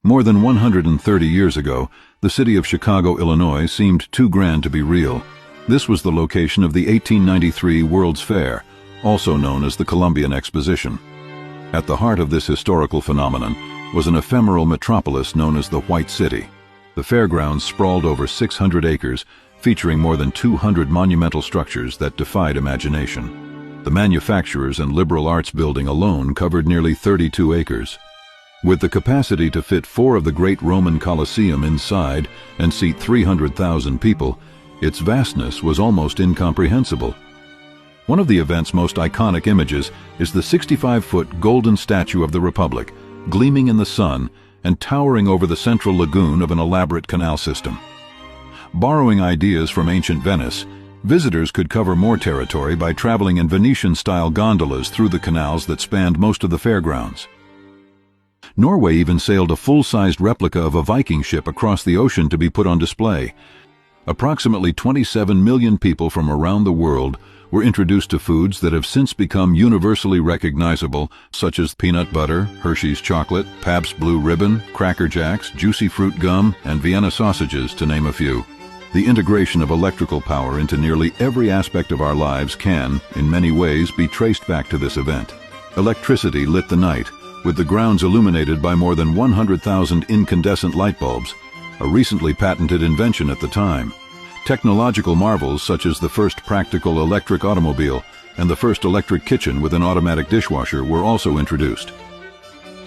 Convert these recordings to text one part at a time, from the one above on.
More than 130 years ago, the city of Chicago, Illinois seemed too grand to be real. This was the location of the 1893 World's Fair, also known as the Columbian Exposition. At the heart of this historical phenomenon was an ephemeral metropolis known as the White City. The fairgrounds sprawled over 600 acres, featuring more than 200 monumental structures that defied imagination. The manufacturers and liberal arts building alone covered nearly 32 acres. With the capacity to fit 4 of the great Roman Colosseum inside and seat 300,000 people, its vastness was almost incomprehensible. One of the event's most iconic images is the 65-foot golden statue of the Republic, gleaming in the sun and towering over the central lagoon of an elaborate canal system. Borrowing ideas from ancient Venice, visitors could cover more territory by traveling in Venetian-style gondolas through the canals that spanned most of the fairgrounds. Norway even sailed a full-sized replica of a Viking ship across the ocean to be put on display. Approximately 27 million people from around the world were introduced to foods that have since become universally recognizable, such as peanut butter, Hershey's chocolate, Pabst Blue Ribbon, Cracker Jacks, juicy fruit gum, and Vienna sausages, to name a few. The integration of electrical power into nearly every aspect of our lives can, in many ways, be traced back to this event. Electricity lit the night, with the grounds illuminated by more than 100,000 incandescent light bulbs, a recently patented invention at the time. Technological marvels such as the first practical electric automobile and the first electric kitchen with an automatic dishwasher were also introduced.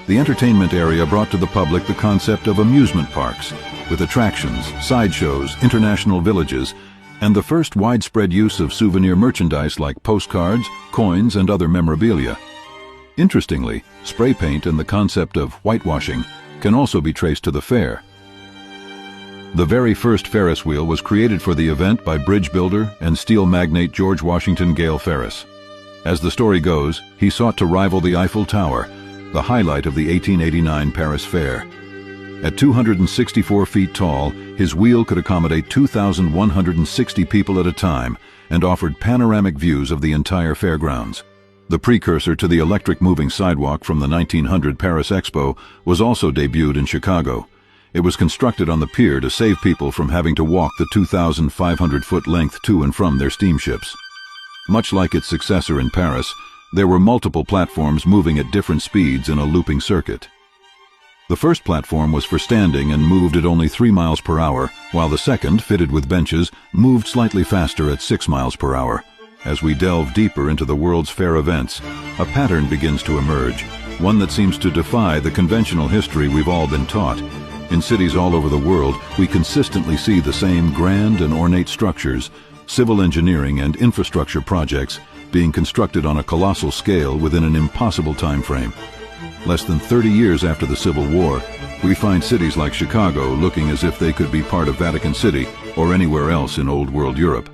The entertainment area brought to the public the concept of amusement parks, with attractions, sideshows, international villages, and the first widespread use of souvenir merchandise like postcards, coins, and other memorabilia. Interestingly, spray paint and the concept of whitewashing can also be traced to the fair. The very first Ferris wheel was created for the event by bridge builder and steel magnate George Washington Gale Ferris. As the story goes, he sought to rival the Eiffel Tower, the highlight of the 1889 Paris Fair. At 264 feet tall, his wheel could accommodate 2,160 people at a time and offered panoramic views of the entire fairgrounds. The precursor to the electric moving sidewalk from the 1900 Paris Expo was also debuted in Chicago. It was constructed on the pier to save people from having to walk the 2,500-foot length to and from their steamships. Much like its successor in Paris, there were multiple platforms moving at different speeds in a looping circuit. The first platform was for standing and moved at only 3 miles per hour, while the second, fitted with benches, moved slightly faster at 6 miles per hour. As we delve deeper into the World's Fair events, a pattern begins to emerge, one that seems to defy the conventional history we've all been taught. In cities all over the world, we consistently see the same grand and ornate structures, civil engineering and infrastructure projects being constructed on a colossal scale within an impossible time frame. Less than 30 years after the Civil War, we find cities like Chicago looking as if they could be part of Vatican City or anywhere else in Old World Europe.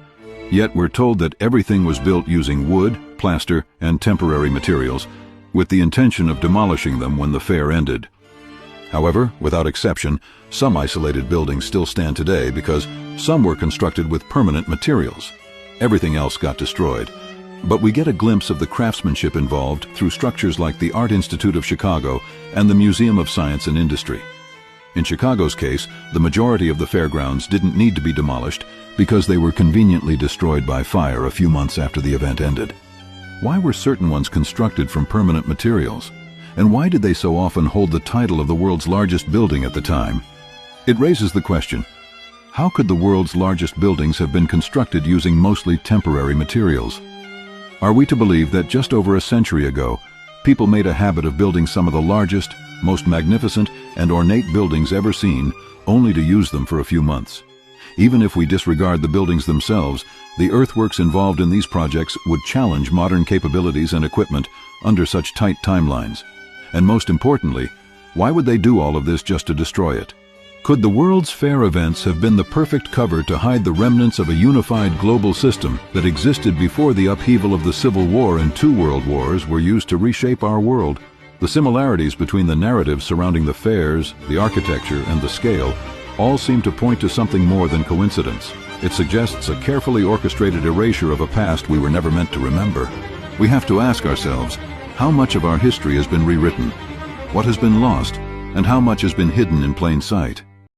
Yet we're told that everything was built using wood, plaster, and temporary materials, with the intention of demolishing them when the fair ended. However, without exception, some isolated buildings still stand today because some were constructed with permanent materials. Everything else got destroyed. But we get a glimpse of the craftsmanship involved through structures like the Art Institute of Chicago and the Museum of Science and Industry. In Chicago's case, the majority of the fairgrounds didn't need to be demolished because they were conveniently destroyed by fire a few months after the event ended. Why were certain ones constructed from permanent materials? And why did they so often hold the title of the world's largest building at the time? It raises the question, how could the world's largest buildings have been constructed using mostly temporary materials? Are we to believe that just over a century ago, people made a habit of building some of the largest, most magnificent, and ornate buildings ever seen, only to use them for a few months? Even if we disregard the buildings themselves, the earthworks involved in these projects would challenge modern capabilities and equipment under such tight timelines. And most importantly, why would they do all of this just to destroy it? Could the World's Fair events have been the perfect cover to hide the remnants of a unified global system that existed before the upheaval of the Civil War and 2 world wars were used to reshape our world? The similarities between the narratives surrounding the fairs, the architecture, and the scale all seem to point to something more than coincidence. It suggests a carefully orchestrated erasure of a past we were never meant to remember. We have to ask ourselves, how much of our history has been rewritten? What has been lost? and how much has been hidden in plain sight?